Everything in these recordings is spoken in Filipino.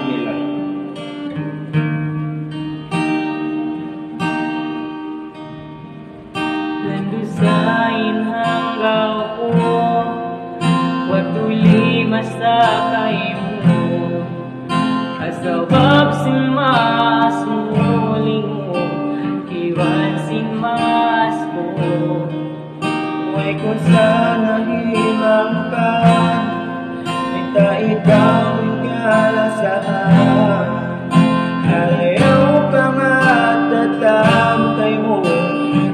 nila. Landusain hanggaw ko, watuli masakay mo, asawab sin mas muling mo, iwan sin mas ko. Huwag kung sana himang ka, ita ikaw ikalasahan. Ayaw pa nga tatamtay mo,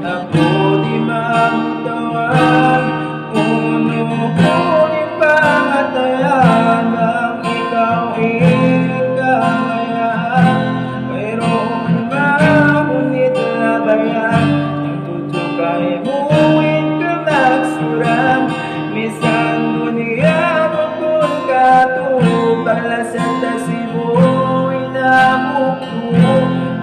ako di mamutawan. Unuhunin pa matayan, bang ikaw ikamayan. Mayroon mahunit labayan, ang tutukay mo nagsurang. Minsan mo niya kung katupala sa tasibo'y napukto.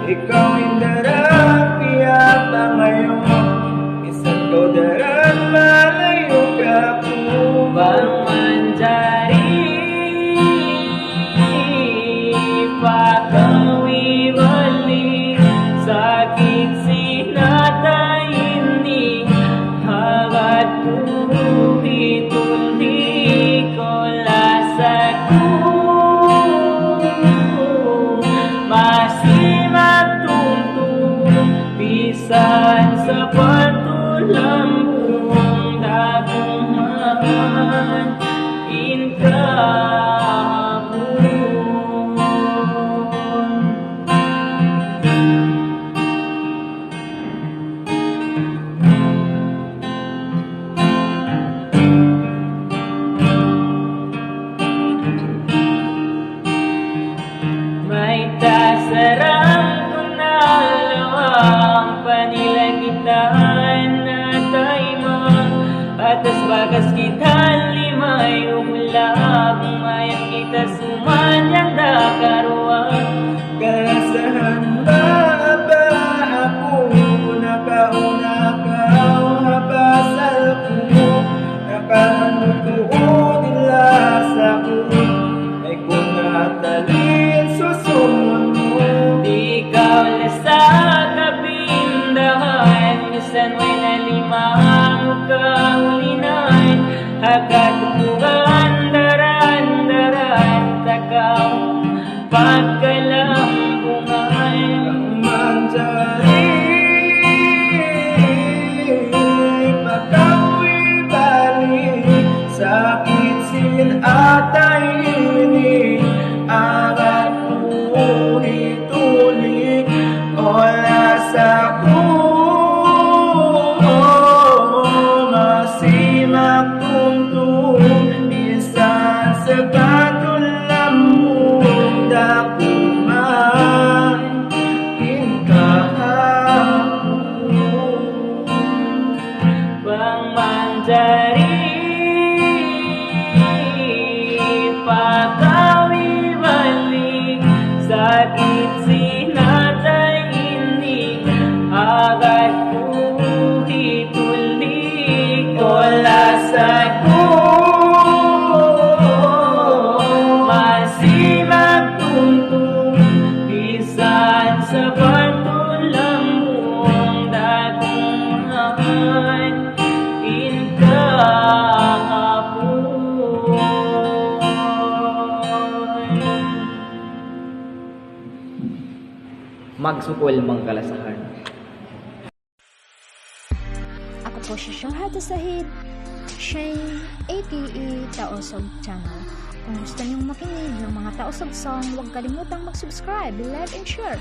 Ikaw yung darang piyak na ngayon, minsan ko darang malayo ka po. Pagmanjari pagkawiwali, sakit sinatay ini, hagat tuloy tuloy ko lasaku, masih matungtong pisan sa patulambong daguman may tasarang kunalawang panilagitan na tayo, atas bagas kita limay umulab, mayang kita sumanyang dakaruan. Kasahan ba ako, nakauna ka o habasal ko, nakahanutuon nila sa ko, ay kung natalin susunod mo. Di ikaw lasa kabindahan, minsan may nalimang kaulinan, hagatugan daran-daran, takaw pagkalambungan. Manjari pagkawiwali, sakit sin atay ini, agat tulik-tulik oras ako, masimak tungtung bisan sa patulambong dakuman inkahapon. Pagmanjari pagkawiwali, sakit sinatay ini, agad tuloy-tuloy ko lasaku, masih magtungtong bisan sa patulambong daguman Magsukol mang kalasahan. Ako po si Shahada Sahid, Shane, aka Taosog Channel. Kung gusto niyong makinig ng mga Taosog song, huwag kalimutang mag-subscribe, like, and share.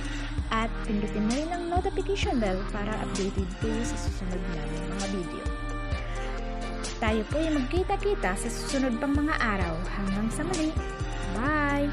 At pindutin na rin ang notification bell para updated kayo sa susunod namin mga video. Tayo po ay magkita-kita sa susunod pang mga araw. Hanggang sa muli. Bye!